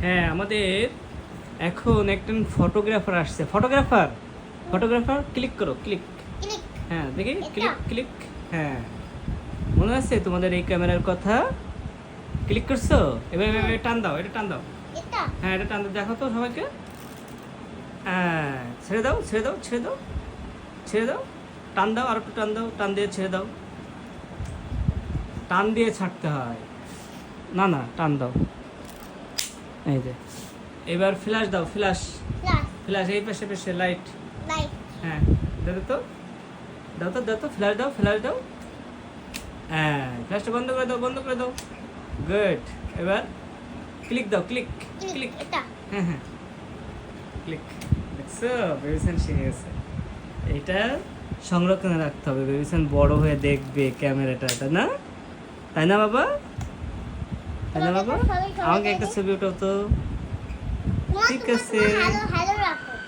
হ্যাঁ, আমাদের এখন একজন ফটোগ্রাফার আসছে। ফটোগ্রাফার ফটোগ্রাফার ক্লিক করো, ক্লিক। ক্লিক। হ্যাঁ, দেখি এটা? Click click. হ্যাঁ, মনে আছে তোমাদের এই ক্যামেরার কথা? ক্লিক করছো? এবার এবার এবার টান দাও, এটা টান দাও। এটা হ্যাঁ, এটা টান দাও, দেখো তো সবাইকে। হ্যাঁ, ছেড়ে দাও, ছেড়ে দাও, ছেড়ে দাও, ছেড়ে দাও। টান দাও, আর একটু টান দাও, টান দিয়ে ছেড়ে দাও। টান দিয়ে ছাড়তে হয়। না না, টান দাও। এই যে, এবার ফ্ল্যাশ দাও, ফ্ল্যাশ। প্লাস ফ্ল্যাশ এই পাশে পাশে লাইট। লাইট। হ্যাঁ, দাও তো, দাও তো, দাও তো, ফ্ল্যাশ দাও, ফ্ল্যাশ দাও। হ্যাঁ, ফ্ল্যাশটা বন্ধ করে দাও, বন্ধ করে দাও। গুড। এবার ক্লিক দাও, ক্লিক ক্লিক। ক্লিক। এটা হ্যাঁ হ্যাঁ, ক্লিক। দেখছো, বেবিসন শিখে গেছে। এটা সংরক্ষণে রাখতে হবে, বেবিসন বড় হয়ে দেখবে ক্যামেরাটা, তাই না? তাই না বাবা? তাই না বাবা? আমাকে একটা ছবি ওঠাও তো। ঠিক আছে। Hello hello